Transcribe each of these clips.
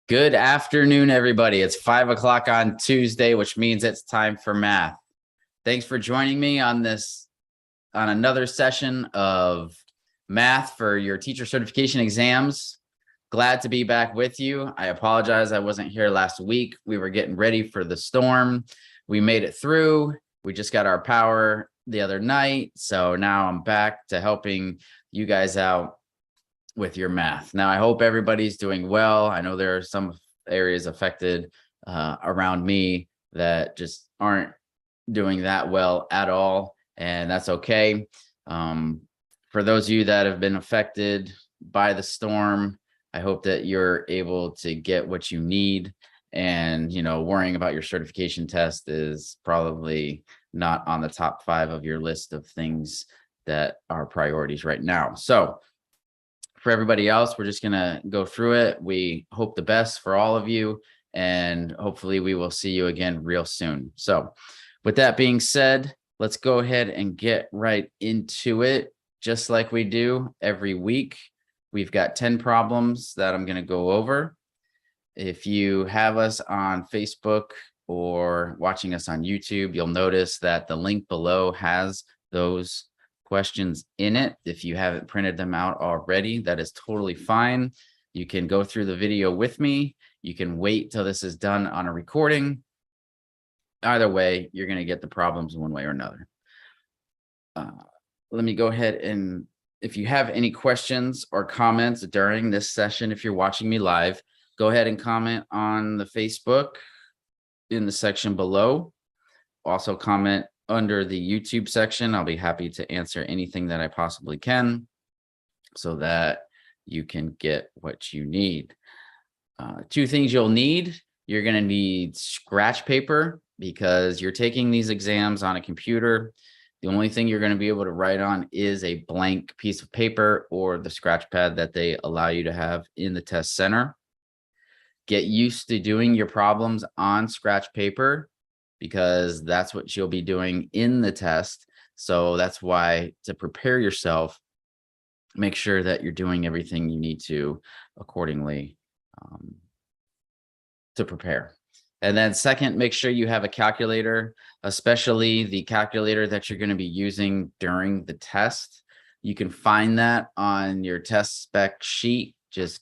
Good afternoon, everybody. It's 5 o'clock on Tuesday, which means it's time for math. Thanks for joining me on another session of math for your teacher certification exams. Glad to be back with you. I apologize I wasn't here last week. We were getting ready for the storm. We made it through. We just got our power the other night. So now I'm back to helping you guys out with your math. Now, I hope everybody's doing well. I know there are some areas affected around me that just aren't doing that well at all, and that's okay. For those of you that have been affected by the storm, I hope that you're able to get what you need. And, worrying about your certification test is probably not on the top 5 of your list of things that are priorities right now. So, for everybody else, we're just going to go through it. We hope the best for all of you, and hopefully we will see you again real soon. So with that being said, let's go ahead and get right into it. Just like we do every week, we've got 10 problems that I'm going to go over. If you have us on Facebook or watching us on YouTube, you'll notice that the link below has those questions in it. If you haven't printed them out already, that is totally fine. You can go through the video with me. You can wait till this is done on a recording. Either way, you're going to get the problems one way or another. Let me go ahead and if you have any questions or comments during this session, if you're watching me live, go ahead and comment on the Facebook in the section below. Also comment under the YouTube section. I'll be happy to answer anything that I possibly can so that you can get what you need. 2 things you'll need. You're going to need scratch paper because you're taking these exams on a computer. The only thing you're going to be able to write on is a blank piece of paper or the scratch pad that they allow you to have in the test center. Get used to doing your problems on scratch paper, because that's what you'll be doing in the test. So that's why, to prepare yourself, make sure that you're doing everything you need to accordingly to prepare. And then second, make sure you have a calculator, especially the calculator that you're going to be using during the test. You can find that on your test spec sheet. Just,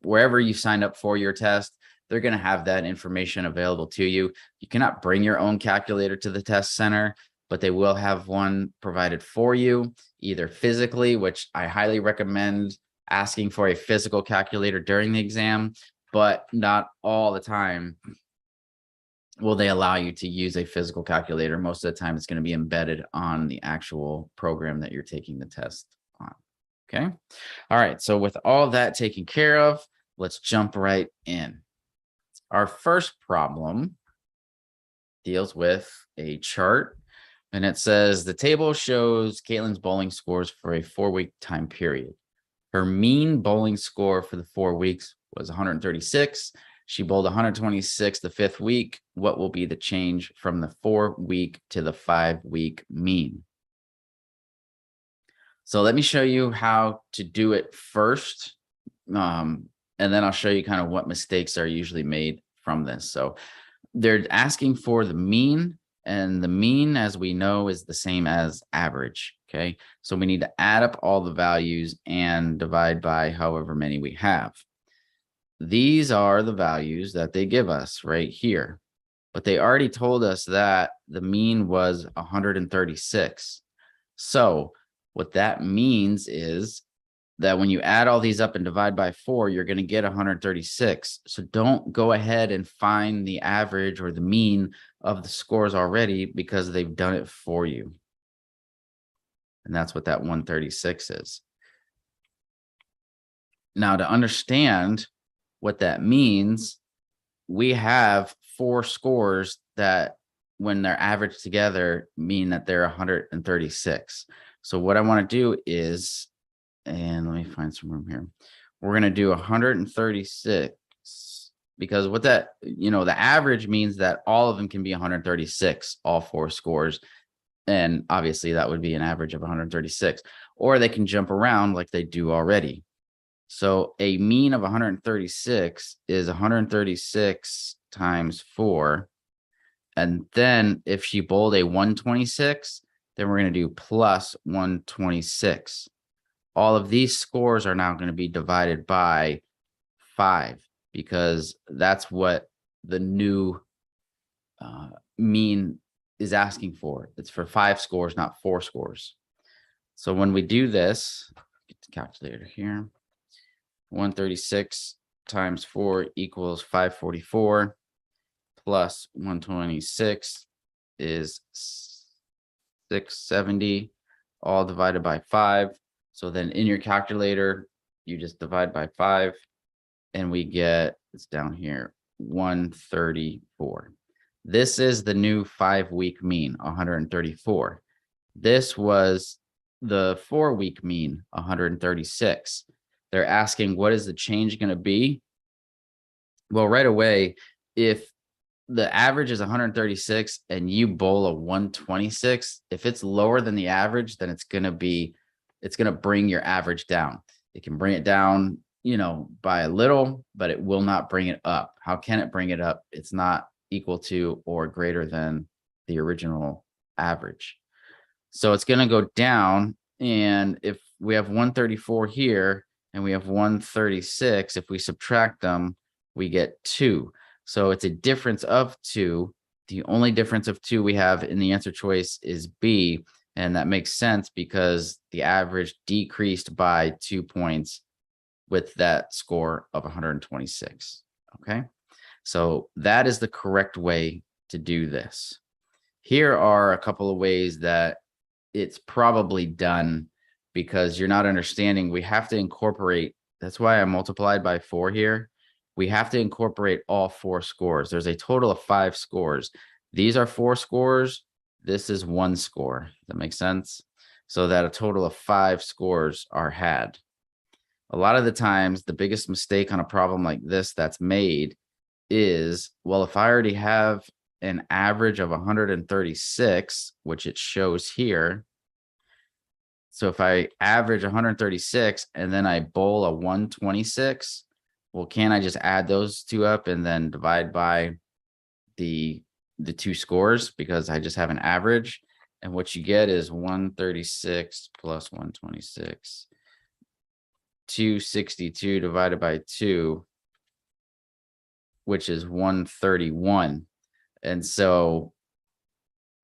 wherever you signed up for your test, they're going to have that information available to you. You cannot bring your own calculator to the test center, but they will have one provided for you, either physically, which I highly recommend asking for a physical calculator during the exam, but not all the time will they allow you to use a physical calculator. Most of the time, it's going to be embedded on the actual program that you're taking the test on. Okay. All right. So with all that taken care of, let's jump right in. Our first problem deals with a chart, and it says the table shows Caitlin's bowling scores for a 4-week time period. Her mean bowling score for the 4 weeks was 136. She bowled 126 the 5th week. What will be the change from the 4-week to the 5-week mean? So let me show you how to do it first. And then I'll show you kind of what mistakes are usually made from this. So they're asking for the mean, and the mean, as we know, is the same as average. Okay. So we need to add up all the values and divide by however many we have. These are the values that they give us right here, but they already told us that the mean was 136. So what that means is that when you add all these up and divide by 4, you're going to get 136. So don't go ahead and find the average or the mean of the scores already, because they've done it for you. And that's what that 136 is. Now, to understand what that means, we have 4 scores that, when they're averaged together, mean that they're 136. So what I want to do is, and let me find some room here. We're going to do 136, because what that, the average means that all of them can be 136, all 4 scores. And obviously that would be an average of 136, or they can jump around like they do already. So a mean of 136 is 136 times 4. And then if she bowled a 126, then we're going to do plus 126. All of these scores are now going to be divided by 5 because that's what the new mean is asking for. It's for 5 scores, not 4 scores. So when we do this, get the calculator here. 136 times 4 equals 544 plus 126 is 670, all divided by 5. So then in your calculator, you just divide by 5 and we get, it's down here, 134. This is the new 5-week mean, 134. This was the 4-week mean, 136. They're asking, what is the change going to be? Well, right away, if the average is 136 and you bowl a 126, if it's lower than the average, then it's going to bring your average down. It can bring it down, by a little, but it will not bring it up. How can it bring it up? It's not equal to or greater than the original average. So it's going to go down. And if we have 134 here and we have 136, if we subtract them, we get 2. So it's a difference of 2. The only difference of 2 we have in the answer choice is B. And that makes sense because the average decreased by 2 points with that score of 126. Okay. So that is the correct way to do this. Here are a couple of ways that it's probably done because you're not understanding. We have to incorporate. That's why I multiplied by 4 here. We have to incorporate all 4 scores. There's a total of 5 scores. These are 4 scores. This is 1 score. Does that make sense? So that a total of 5 scores are had. A lot of the times, the biggest mistake on a problem like this that's made is, well, if I already have an average of 136, which it shows here. So if I average 136 and then I bowl a 126, well, can't I just add those 2 up and then divide by the 2 scores because I just have an average? And what you get is 136 plus 126. 262 divided by 2, which is 131. And so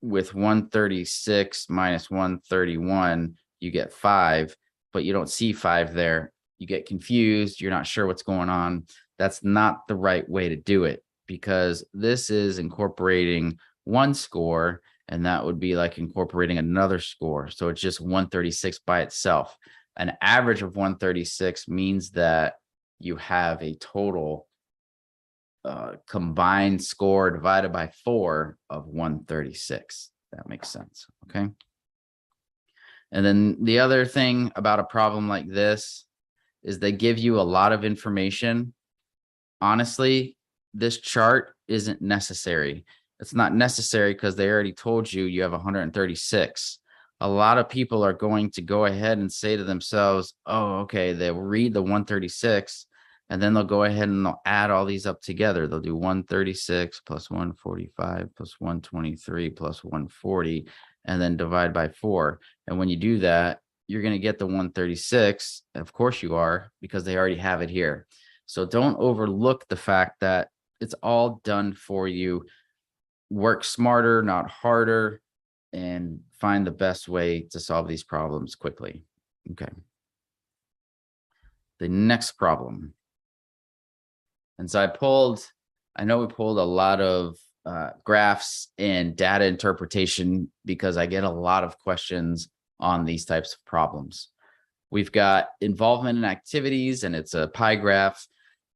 with 136 minus 131, you get 5, but you don't see 5 there. You get confused. You're not sure what's going on. That's not the right way to do it because this is incorporating 1 score, and that would be like incorporating another score. So it's just 136 by itself. An average of 136 means that you have a total combined score divided by 4 of 136. That makes sense. Okay. And then the other thing about a problem like this is they give you a lot of information. Honestly, this chart isn't necessary. It's not necessary because they already told you have 136. A lot of people are going to go ahead and say to themselves, oh, okay, they'll read the 136 and then they'll go ahead and they'll add all these up together. They'll do 136 plus 145 plus 123 plus 140 and then divide by 4. And when you do that, you're going to get the 136. Of course you are, because they already have it here. So don't overlook the fact that it's all done for you. Work smarter, not harder, and find the best way to solve these problems quickly. Okay. The next problem. And so I know we pulled a lot of graphs and data interpretation because I get a lot of questions on these types of problems. We've got involvement in activities and it's a pie graph.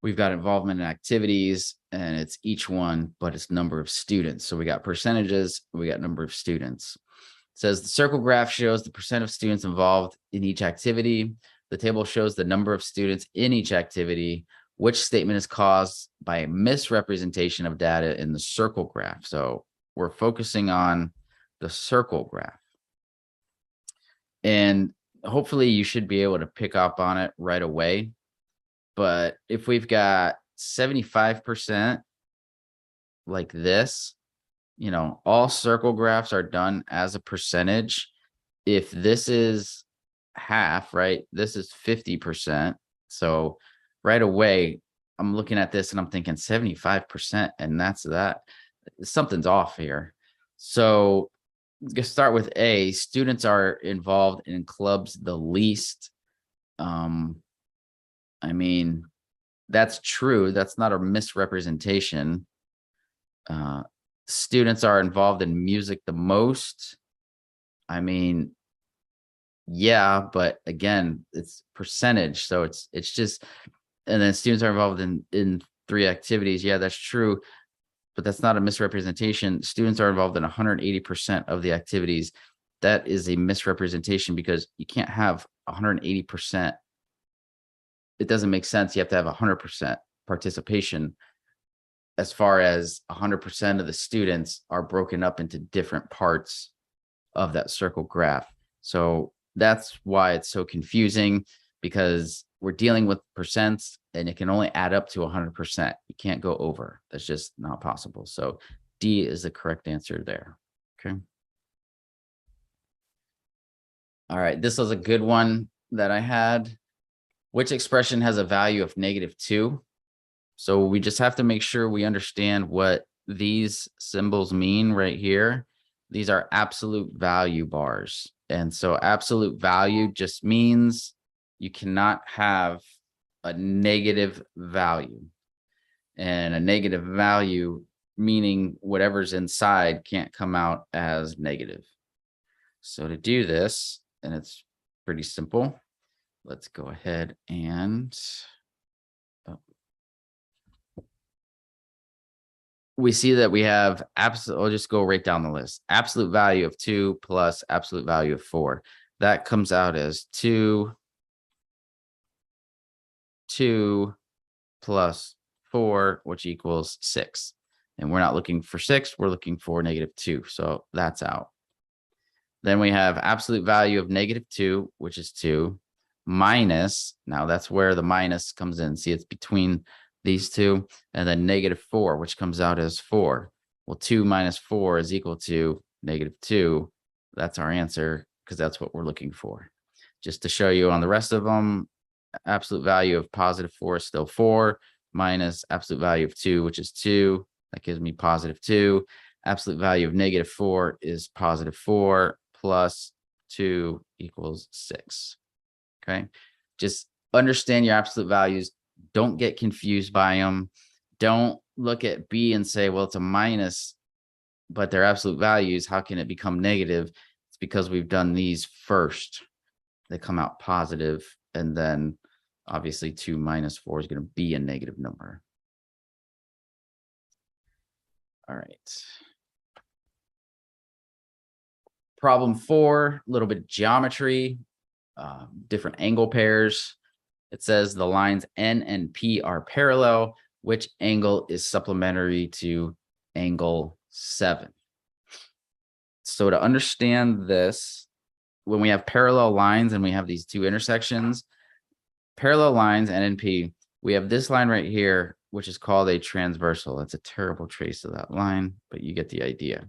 We've got involvement in activities and it's each one, but it's number of students. So we got percentages, we got number of students. It says the circle graph shows the percent of students involved in each activity. The table shows the number of students in each activity. Which statement is caused by a misrepresentation of data in the circle graph? So we're focusing on the circle graph. And hopefully you should be able to pick up on it right away. But if we've got 75% like this, you know, all circle graphs are done as a percentage. If this is half, right, this is 50%. So right away, I'm looking at this and I'm thinking 75%, and that's that. Something's off here. So let's start with A. Students are involved in clubs the least. I mean, that's true. That's not a misrepresentation. Students are involved in music the most. I mean, yeah, but again, it's percentage. So it's just, and then students are involved in 3 activities. Yeah, that's true, but that's not a misrepresentation. Students are involved in 180% of the activities. That is a misrepresentation because you can't have 180%. It doesn't make sense. You have to have 100% participation. As far as 100% of the students are broken up into different parts of that circle graph. So that's why it's so confusing, because we're dealing with percents and it can only add up to 100%. You can't go over. That's just not possible. So D is the correct answer there. Okay. All right. This was a good one that I had. Which expression has a value of -2? So we just have to make sure we understand what these symbols mean right here. These are absolute value bars. And so absolute value just means you cannot have a negative value. And a negative value meaning whatever's inside can't come out as negative. So to do this, and it's pretty simple, let's go ahead and we see that we have absolute, I'll just go right down the list. Absolute value of 2 plus absolute value of 4. That comes out as 2 plus 4, which equals 6. And we're not looking for 6, we're looking for -2. So that's out. Then we have absolute value of -2, which is 2, minus, now that's where the minus comes in. See, it's between these two, and then -4, which comes out as 4. Well, 2 minus 4 is equal to -2. That's our answer, because that's what we're looking for. Just to show you on the rest of them, absolute value of +4 is still 4, minus absolute value of 2, which is 2. That gives me +2. Absolute value of -4 is +4 plus 2 equals 6. Okay. Just understand your absolute values. Don't get confused by them. Don't look at B and say, well, it's a minus, but they're absolute values. How can it become negative? It's because we've done these first. They come out positive, and then obviously 2 minus 4 is going to be a negative number. All right. Problem 4, a little bit of geometry, different angle pairs. It says the lines N and P are parallel. Which angle is supplementary to angle 7? So to understand this, when we have parallel lines and we have these two intersections, parallel lines, N and P, we have this line right here, which is called a transversal. That's a terrible trace of that line, but you get the idea.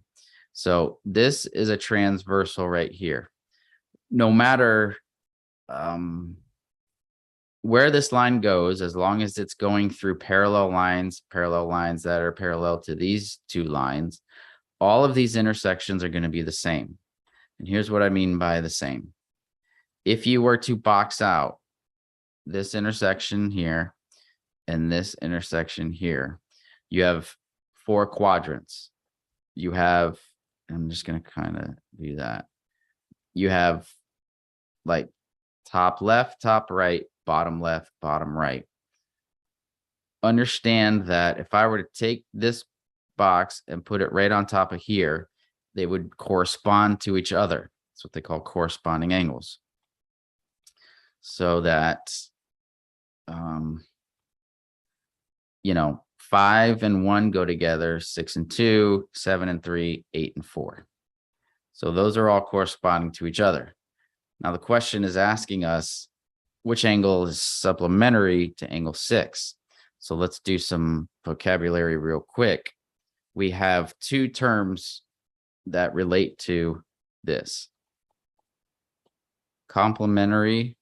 So this is a transversal right here. No matter where this line goes, as long as it's going through parallel lines that are parallel to these two lines, all of these intersections are going to be the same. And here's what I mean by the same. If you were to box out this intersection here and this intersection here, you have 4 quadrants. You have, I'm just going to kind of do that. You have like top left, top right, bottom left, bottom right. Understand that if I were to take this box and put it right on top of here, they would correspond to each other. That's what they call corresponding angles. So that, you know, 5 and 1 go together, 6 and 2, 7 and 3, 8 and 4. So those are all corresponding to each other. Now the question is asking us, which angle is supplementary to angle 6? So let's do some vocabulary real quick. We have two terms that relate to this: complementary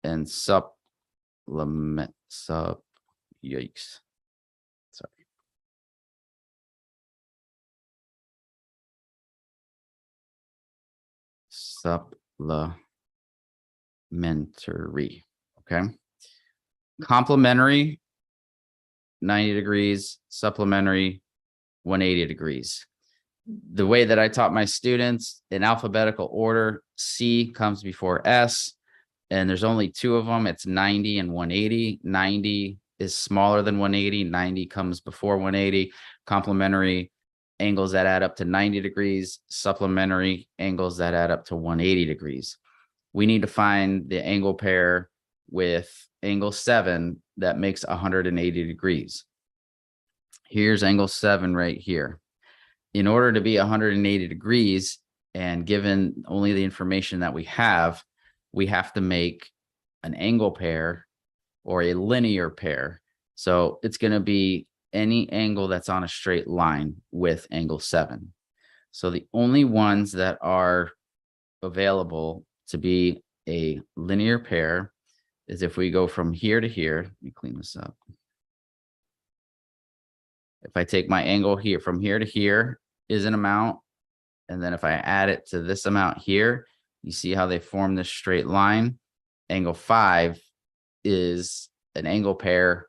and supplement. Yikes. Sorry. Supplementary. Okay. Complementary, 90 degrees, supplementary, 180 degrees. The way that I taught my students, in alphabetical order, C comes before S, and there's only two of them. It's 90 and 180. 90 is smaller than 180. 90 comes before 180. Complementary angles that add up to 90 degrees, supplementary angles that add up to 180 degrees. We need to find the angle pair with angle 7 that makes 180 degrees. Here's angle 7 right here. In order to be 180 degrees, and given only the information that we have to make an angle pair or a linear pair. So it's going to be any angle that's on a straight line with angle 7. So the only ones that are available to be a linear pair is if we go from here to here. Let me clean this up. If I take my angle here, from here to here is an amount, and then if I add it to this amount here, you see how they form this straight line. Angle 5 is an angle pair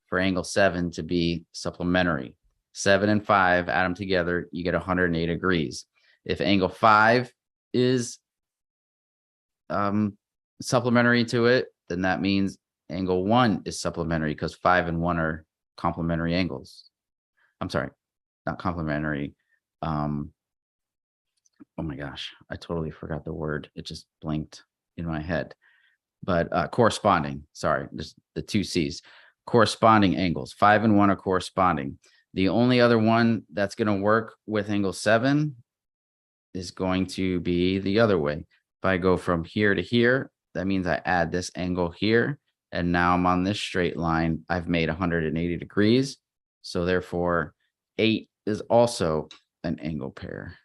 for angle 7 to be supplementary. 7 and 5, add them together, you get 180 degrees. If angle 5 is supplementary to it, then that means angle 1 is supplementary, because 5 and 1 are complementary angles. I'm sorry, not complementary. Oh my gosh, I totally forgot the word. It just blinked in my head. But corresponding, sorry, just the two C's. Corresponding angles, 5 and 1 are corresponding. The only other one that's going to work with angle 7 is going to be the other way. If I go from here to here, that means I add this angle here, and now I'm on this straight line. I've made 180 degrees. So therefore, 8 is also an angle pair.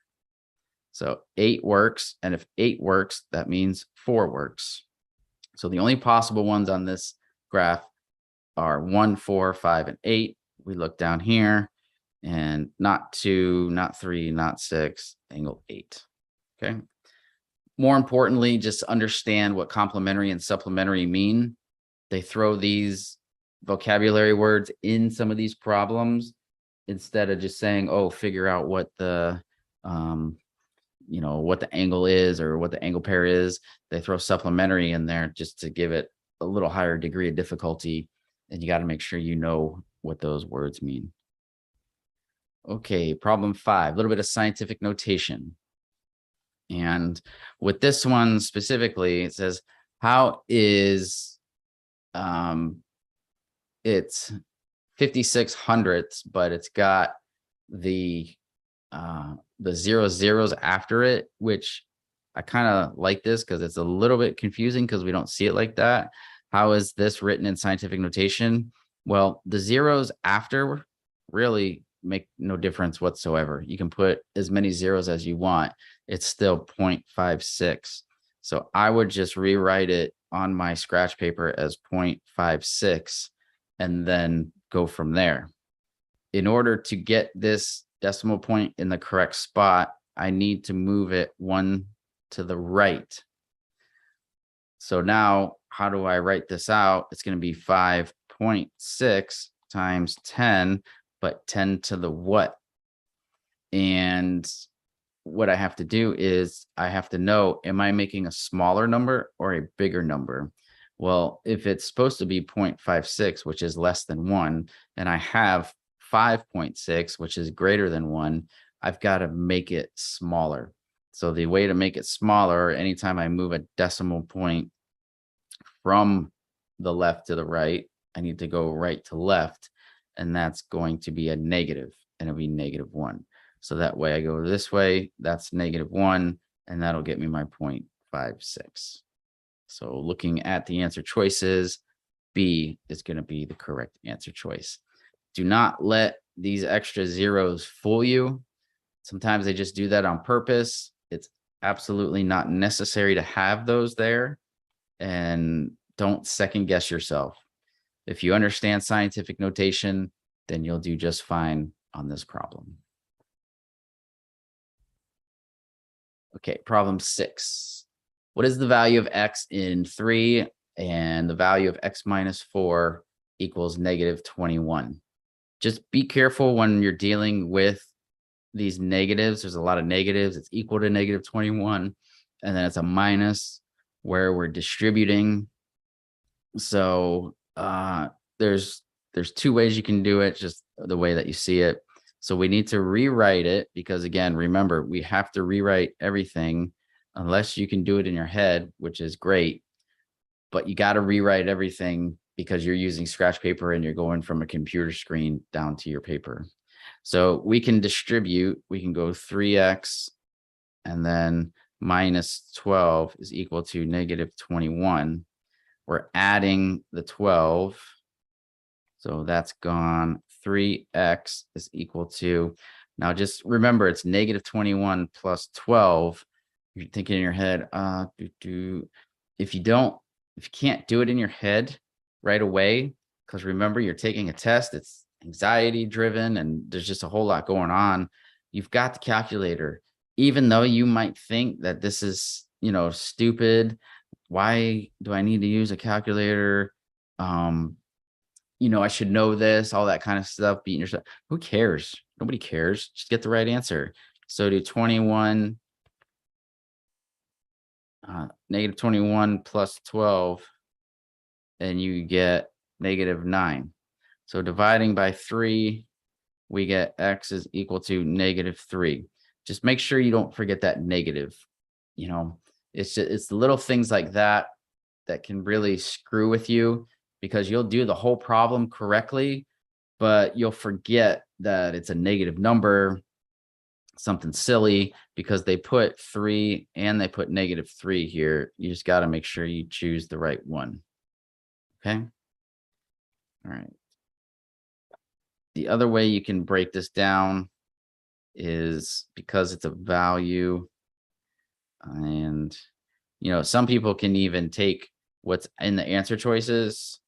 So 8 works, and if 8 works, that means 4 works. So the only possible ones on this graph are 1, 4, 5, and 8. We look down here, and not 2, not 3, not 6, angle 8. Okay. More importantly, just understand what complementary and supplementary mean. They throw these vocabulary words in some of these problems instead of just saying, oh, figure out what the what the angle is or what the angle pair is. They throw supplementary in there just to give it a little higher degree of difficulty, and you got to make sure you know what those words mean. Okay, problem 5, a little bit of scientific notation. And with this one specifically, it says, how is it's 56 hundredths, but it's got the zeros after it, which I kind of like this because it's a little bit confusing because we don't see it like that. How is this written in scientific notation? Well, the zeros after really make no difference whatsoever. You can put as many zeros as you want. It's still 0.56. So I would just rewrite it on my scratch paper as 0.56 and then go from there. In order to get this decimal point in the correct spot, I need to move it 1 to the right. So now, how do I write this out? It's going to be 5.6 times 10, but 10 to the what? And what I have to do is I have to know, am I making a smaller number or a bigger number? Well, if it's supposed to be 0.56, which is less than 1, and I have 5.6, which is greater than 1, I've got to make it smaller. So the way to make it smaller, anytime I move a decimal point from the left to the right, I need to go right to left, and that's going to be a negative, and it'll be -1. So that way I go this way, that's -1, and that'll get me my 0.56. So looking at the answer choices, B is going to be the correct answer choice. Do not let these extra zeros fool you. Sometimes they just do that on purpose. It's absolutely not necessary to have those there. And don't second guess yourself. If you understand scientific notation, then you'll do just fine on this problem. Okay, problem 6. What is the value of x in 3 and the value of x minus 4 equals negative 21? Just be careful when you're dealing with these negatives. There's a lot of negatives. It's equal to negative 21. And then it's a minus where we're distributing. So there's 2 ways you can do it, just the way that you see it. So we need to rewrite it because, again, remember, we have to rewrite everything unless you can do it in your head, which is great. But you got to rewrite everything because you're using scratch paper and you're going from a computer screen down to your paper. So we can distribute, we can go 3x and then minus 12 is equal to negative 21. We're adding the 12. So that's gone. 3x is equal to, now just remember, it's negative 21 plus 12. You're thinking in your head, if you can't do it in your head right away, because remember, you're taking a test, it's anxiety driven and there's just a whole lot going on. You've got the calculator, even though you might think that this is, stupid. Why do I need to use a calculator? I should know this, all that kind of stuff, beating yourself. Who cares? Nobody cares. Just get the right answer. So do 21, negative 21 plus 12, and you get negative 9. So dividing by 3, we get x is equal to negative 3. Just make sure you don't forget that negative. It's the little things like that that can really screw with you, because you'll do the whole problem correctly, but you'll forget that it's a negative number, something silly, because they put 3 and they put negative 3 here. You just got to make sure you choose the right one. Okay. All right. The other way you can break this down is because it's a value, and some people can even take what's in the answer choices.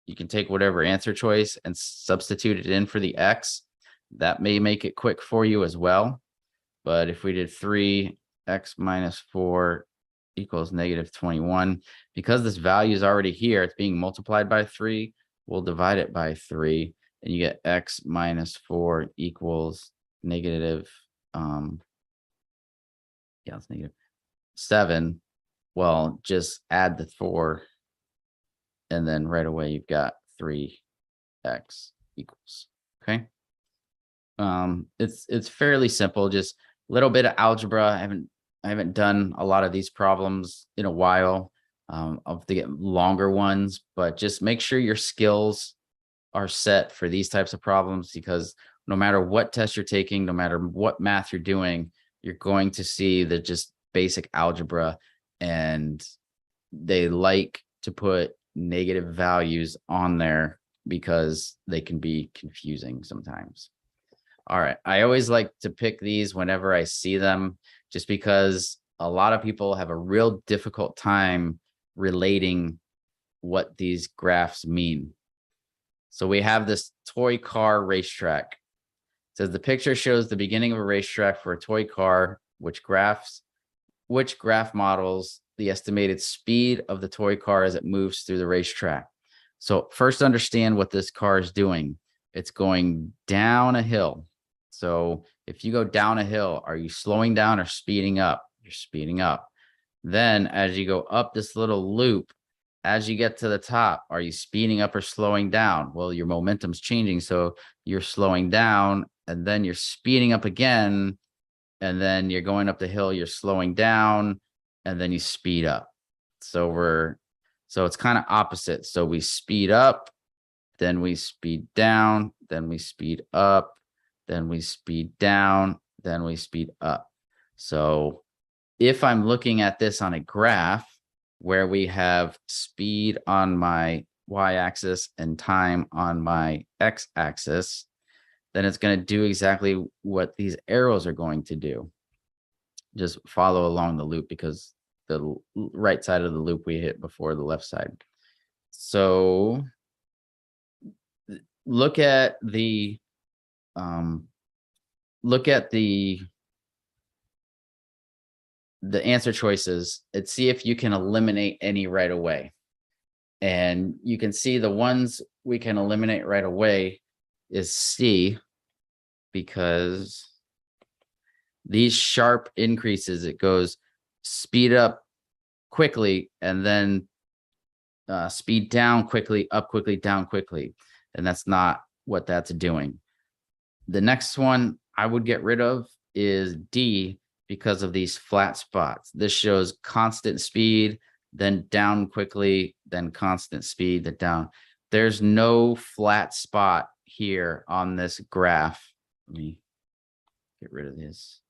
You can take whatever answer choice and substitute it in for the x. That may make it quick for you as well. But if we did 3x minus 4 equals negative 21, because this value is already here, it's being multiplied by 3, we'll divide it by 3, and you get x minus 4 equals negative, it's negative 7. Well, just add the 4, and then right away you've got 3x equals. Okay. It's fairly simple, just a little bit of algebra. I haven't done a lot of these problems in a while. I'll have to get longer ones, but just make sure your skills are set for these types of problems, because no matter what test you're taking, no matter what math you're doing, you're going to see the just basic algebra, and they like to put negative values on there because they can be confusing sometimes. All right. I always like to pick these whenever I see them, just because a lot of people have a real difficult time relating what these graphs mean. So we have this toy car racetrack. It says the picture shows the beginning of a racetrack for a toy car, which graph models the estimated speed of the toy car as it moves through the racetrack. So first, understand what this car is doing. It's going down a hill. So if you go down a hill, are you slowing down or speeding up? You're speeding up. Then as you go up this little loop, as you get to the top, are you speeding up or slowing down? Well, your momentum's changing, so you're slowing down, and then you're speeding up again, and then you're going up the hill, you're slowing down, and then you speed up. So it's kind of opposite. So we speed up, then we speed down, then we speed up, then we speed down, then we speed up. So if I'm looking at this on a graph, where we have speed on my y-axis and time on my x-axis, then it's going to do exactly what these arrows are going to do. Just follow along the loop, because the right side of the loop we hit before the left side. So look at the answer choices and see if you can eliminate any right away. And you can see the ones we can eliminate right away is C, because these sharp increases, it goes speed up quickly and then speed down quickly, up quickly, down quickly. And that's not what that's doing. The next one I would get rid of is D, because of these flat spots. This shows constant speed, then down quickly, then constant speed, then down. There's no flat spot here on this graph. Let me get rid of this.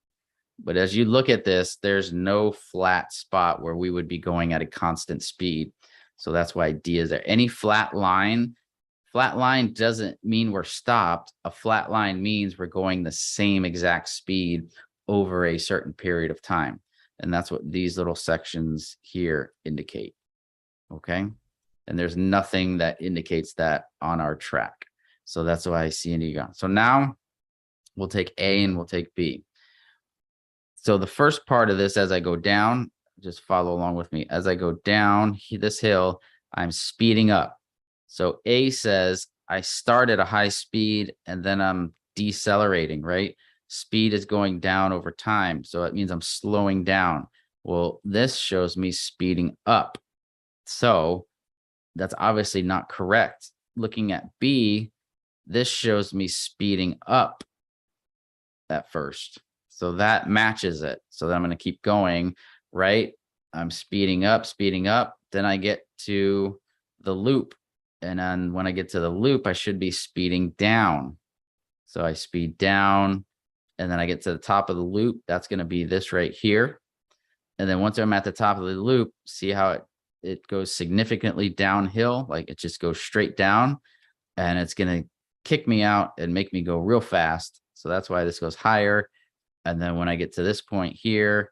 But as you look at this, there's no flat spot where we would be going at a constant speed. So that's why D is there. Any flat line doesn't mean we're stopped. A flat line means we're going the same exact speed over a certain period of time. And that's what these little sections here indicate. Okay. And there's nothing that indicates that on our track. So that's why C and D gone. So now we'll take A and we'll take B. So the first part of this, as I go down, just follow along with me. As I go down this hill, I'm speeding up. So A says I start at a high speed and then I'm decelerating, right? Speed is going down over time. So it means I'm slowing down. Well, this shows me speeding up. So that's obviously not correct. Looking at B, this shows me speeding up at first. So that matches it. So then I'm going to keep going, right? I'm speeding up. Then I get to the loop. And then when I get to the loop, I should be speeding down. So I speed down and then I get to the top of the loop. That's going to be this right here. And then once I'm at the top of the loop, see how it goes significantly downhill, like it just goes straight down, and it's going to kick me out and make me go real fast. So that's why this goes higher. And then when I get to this point here,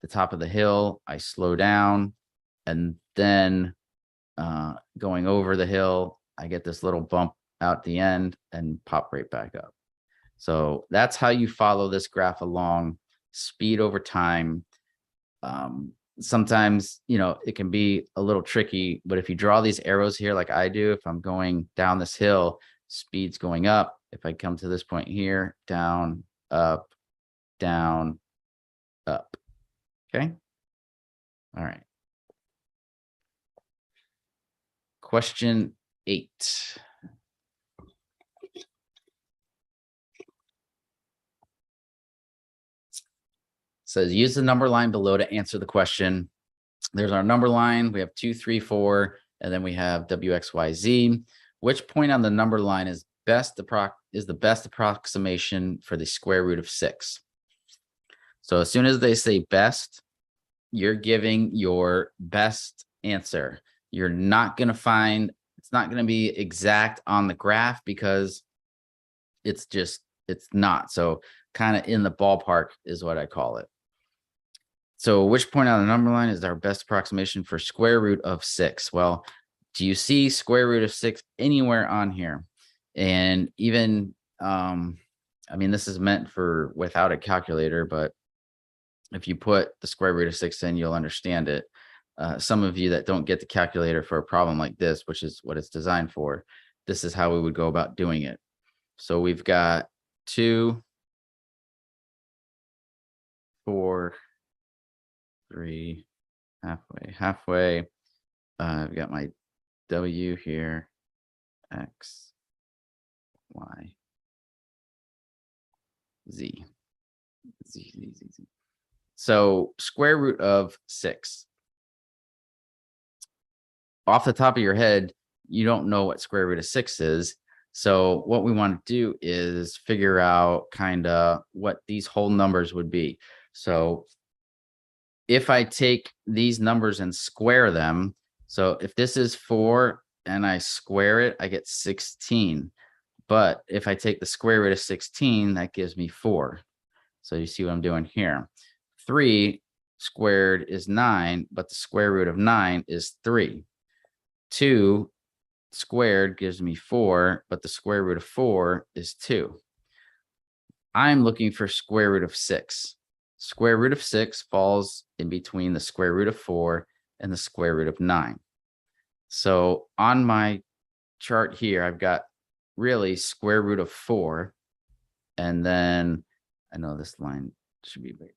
the top of the hill, I slow down, and then going over the hill, I get this little bump out the end and pop right back up. So that's how you follow this graph along, speed over time. Sometimes, it can be a little tricky, but if you draw these arrows here, like I do, if I'm going down this hill, speed's going up. If I come to this point here, down, up, down, up. Okay. All right. Question 8. Says use the number line below to answer the question. There's our number line. We have 2, 3, 4, and then we have W, X, Y, Z. Which point on the number line is the best approximation for the square root of 6? So as soon as they say best, you're giving your best answer. You're not going to find, it's not going to be exact on the graph because it's not. So kind of in the ballpark is what I call it. So which point on the number line is our best approximation for square root of 6? Well, do you see square root of 6 anywhere on here? And even, this is meant for without a calculator, but if you put the square root of 6 in, you'll understand it. Some of you that don't get the calculator for a problem like this, which is what it's designed for, this is how we would go about doing it. So we've got 2, 4, 3, halfway. I've got my W here, X, Y, Z. So square root of 6. Off the top of your head, you don't know what square root of 6 is. So what we want to do is figure out kind of what these whole numbers would be. So if I take these numbers and square them, so if this is 4 and I square it, I get 16. But if I take the square root of 16, that gives me 4. So you see what I'm doing here. 3 squared is 9, but the square root of 9 is 3. 2 squared gives me 4, but the square root of 4 is 2. I'm looking for square root of 6. Square root of 6 falls in between the square root of 4 and the square root of 9. So on my chart here, I've got really square root of 4. And then I know this line should be big.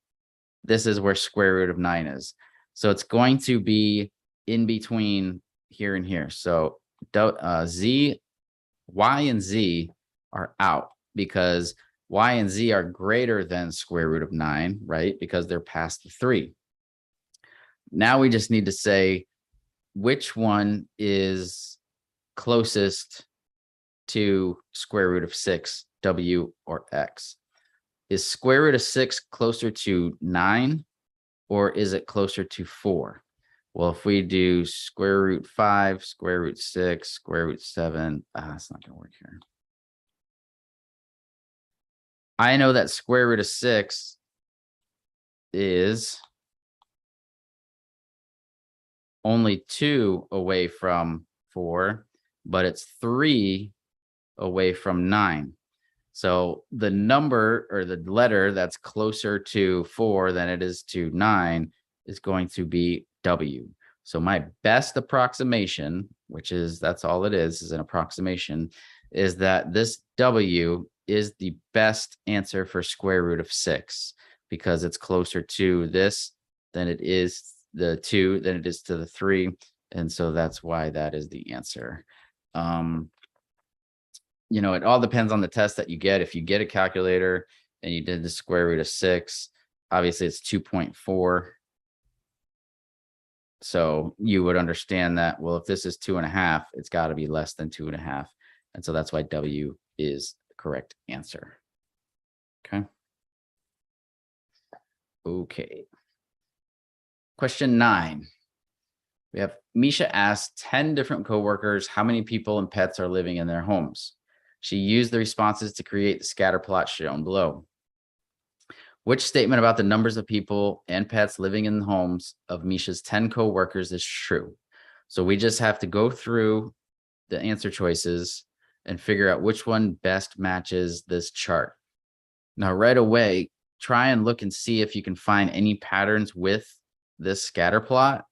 This is where square root of 9 is. So it's going to be in between here and here. So y and z are out because y and z are greater than square root of 9, right? Because they're past the 3. Now we just need to say which one is closest to square root of 6, w or x. Is square root of 6 closer to 9 or is it closer to 4? Well, if we do square root 5, square root 6, square root 7, it's not going to work here. I know that square root of 6 is only 2 away from 4, but it's 3 away from 9. So the number or the letter that's closer to 4 than it is to 9 is going to be W. So my best approximation, which is that's all it is an approximation, is that this W is the best answer for square root of 6 because it's closer to this than it is the 2 than it is to the 3. And so that's why that is the answer. You know, it all depends on the test that you get. If you get a calculator and you did the square root of 6, obviously it's 2.4. So you would understand that, well, if this is 2.5, it's got to be less than 2.5. And so that's why W is the correct answer. Okay. Okay. Question 9. We have Misha asked 10 different coworkers how many people and pets are living in their homes. She used the responses to create the scatter plot shown below. Which statement about the numbers of people and pets living in the homes of Misha's 10 coworkers is true? So we just have to go through the answer choices and figure out which one best matches this chart. Now, right away, try and look and see if you can find any patterns with this scatter plot.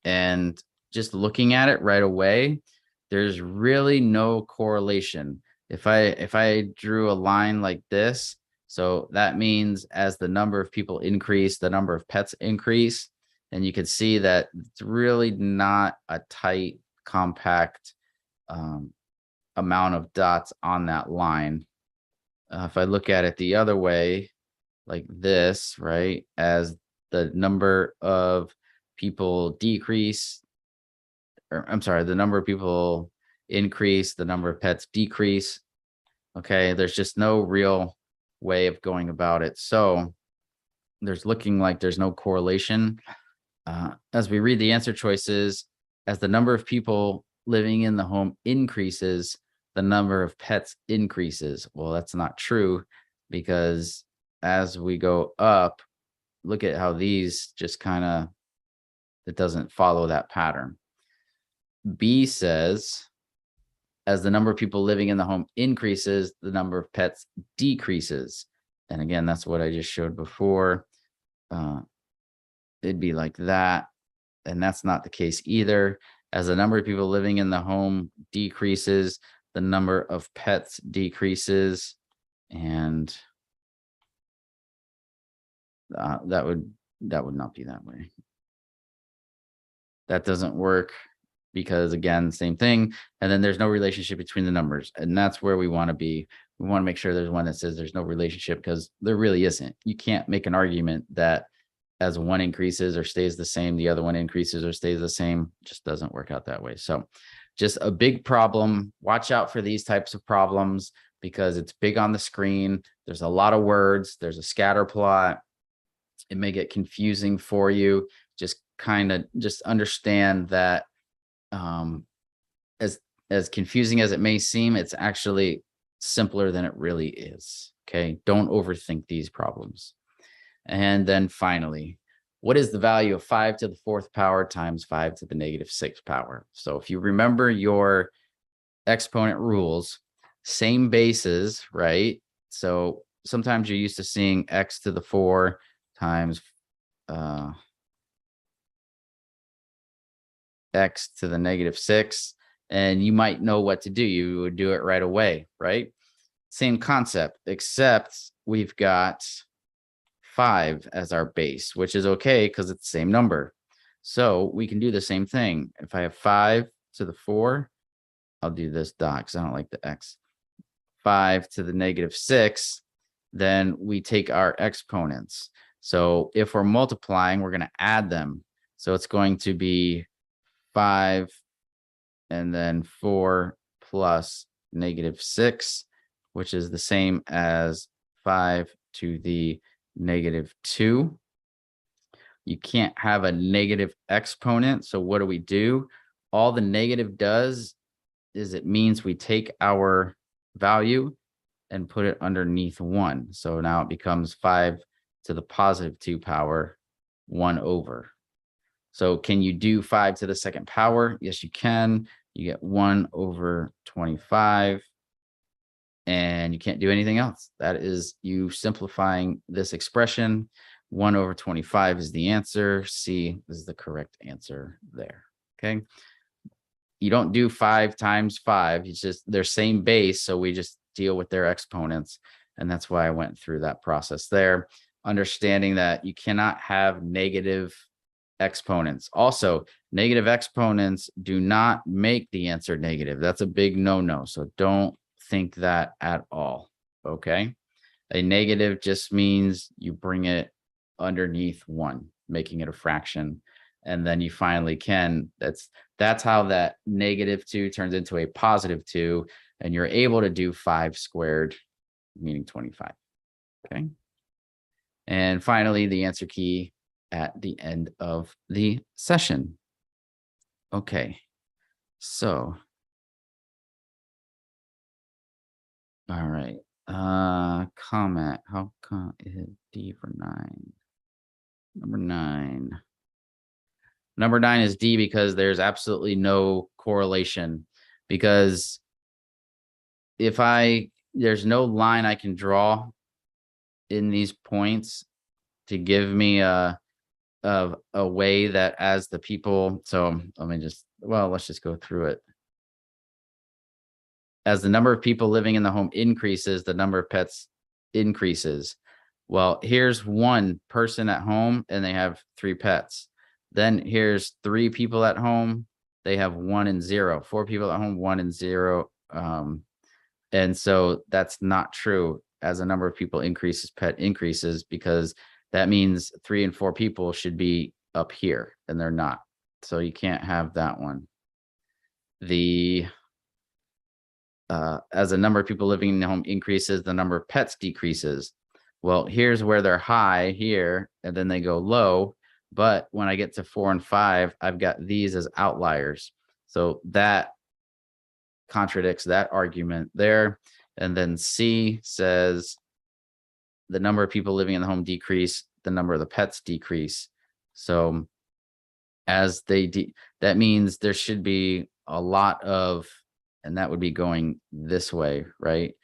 And just looking at it right away, there's really no correlation. If I drew a line like this, so that means as the number of people increase, the number of pets increase, and you can see that it's really not a tight, compact amount of dots on that line. If I look at it the other way, like this, right, as the number of people decrease, or I'm sorry, the number of people increase, the number of pets decrease. Okay, there's just no real way of going about it. So there's looking like there's no correlation. As we read the answer choices, as the number of people living in the home increases, the number of pets increases. Well, that's not true because as we go up, look at how these just kind of, it doesn't follow that pattern. B says, as the number of people living in the home increases, the number of pets decreases. And again, that's what I just showed before. It'd be like that. And that's not the case either. As the number of people living in the home decreases, the number of pets decreases. And that would not be that way. That doesn't work because, again, same thing. And then there's no relationship between the numbers. And that's where we want to be. We want to make sure there's one that says there's no relationship because there really isn't. You can't make an argument that as one increases or stays the same, the other one increases or stays the same. It just doesn't work out that way. So just a big problem. Watch out for these types of problems because it's big on the screen. There's a lot of words. There's a scatter plot. It may get confusing for you. Just understand that as confusing as it may seem, it's actually simpler than it really is. Okay. Don't overthink these problems. And then finally, what is the value of 5 to the 4th power times 5 to the negative 6th power? So if you remember your exponent rules, same bases, right? So sometimes you're used to seeing x to the 4 times x to the negative 6, and you might know what to do. You would do it right away, right? Same concept, except we've got 5 as our base, which is okay because it's the same number. So we can do the same thing. If I have 5 to the 4, I'll do this dot because I don't like the x. 5 to the negative 6, then we take our exponents. So if we're multiplying, we're going to add them. So it's going to be 5 and then 4 plus negative 6, which is the same as 5 to the negative 2. You can't have a negative exponent. So what do? All the negative does is it means we take our value and put it underneath 1. So now it becomes 5 to the positive 2 power 1 over. So can you do 5 to the 2nd power? Yes, you can. You get 1 over 25. And you can't do anything else. That is you simplifying this expression. 1 over 25 is the answer. C is the correct answer there. Okay. You don't do 5 times 5. It's just their same base. So we just deal with their exponents. And that's why I went through that process there. Understanding that you cannot have negative exponents. Also, negative exponents do not make the answer negative. That's a big no-no. So don't think that at all. Okay. A negative just means you bring it underneath 1, making it a fraction. And then you finally can. That's how that negative 2 turns into a positive 2. And you're able to do 5 squared, meaning 25. Okay. And finally, the answer key at the end of the session. Okay. So, all right. Comment. How come is D for 9? Number 9. Number 9 is D because there's absolutely no correlation. Because there's no line I can draw in these points to give me a way that as the people, so let's just go through it. As the number of people living in the home increases, the number of pets increases. Well, here's 1 person at home and they have 3 pets. Then here's 3 people at home. They have 1 and 0. 4 people at home, 1 and 0. And so that's not true. As the number of people increases, pet increases, because that means 3 and 4 people should be up here and they're not. So you can't have that one. As the number of people living in the home increases, the number of pets decreases. Well, here's where they're high here, and then they go low. But when I get to 4 and 5, I've got these as outliers. So that contradicts that argument there. And then C says the number of people living in the home decrease, the number of the pets decrease. So as that means there should be a lot of, and that would be going this way, right?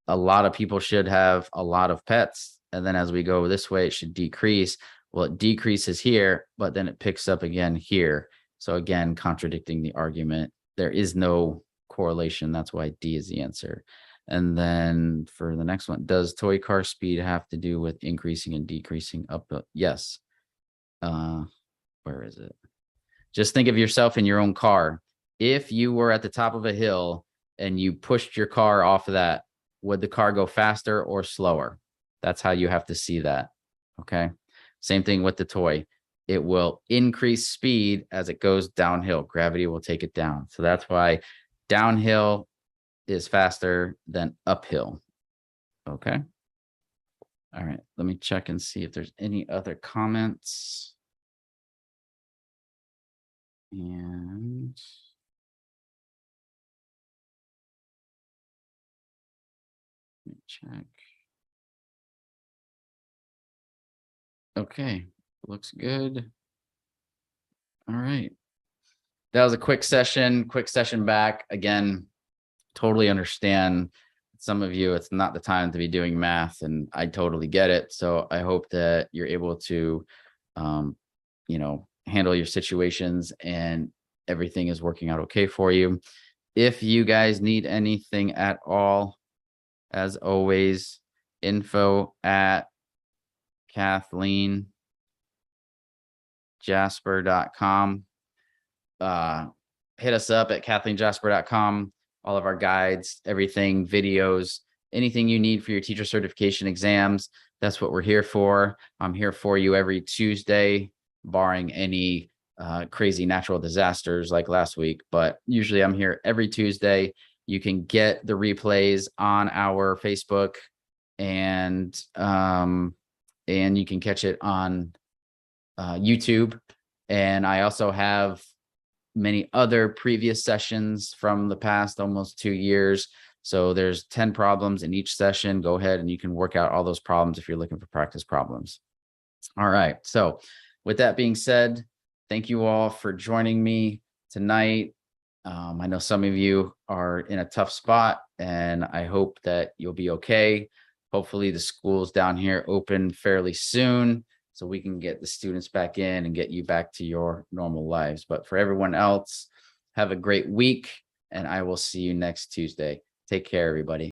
A lot of people should have a lot of pets. And then as we go this way, it should decrease. Well, it decreases here, but then it picks up again here. So again, contradicting the argument. There is no correlation. That's why D is the answer. And then for the next one, does toy car speed have to do with increasing and decreasing up? Yes. Where is it? Just think of yourself in your own car. If you were at the top of a hill and you pushed your car off of that, would the car go faster or slower? That's how you have to see that. Okay. Same thing with the toy. It will increase speed as it goes downhill. Gravity will take it down. So that's why downhill is faster than uphill. Okay. All right, let me check and see if there's any other comments. And let me check. Okay, looks good. All right. That was a quick session back. Again, totally understand some of you, it's not the time to be doing math, and I totally get it. So I hope that you're able to, handle your situations and everything is working out okay for you. If you guys need anything at all, as always, info@kathleenjasper.com. Hit us up at kathleenjasper.com. All of our guides, everything, videos, anything you need for your teacher certification exams. That's what we're here for. I'm here for you every Tuesday, barring any crazy natural disasters like last week. But usually I'm here every Tuesday. You can get the replays on our Facebook, and you can catch it on YouTube. And I also have many other previous sessions from the past almost 2 years. So there's 10 problems in each session. Go ahead and you can work out all those problems if you're looking for practice problems. All right. So with that being said, thank you all for joining me tonight. I know some of you are in a tough spot, and I hope that you'll be okay. Hopefully the schools down here open fairly soon, so we can get the students back in and get you back to your normal lives. But for everyone else, have a great week, and I will see you next Tuesday. Take care, everybody.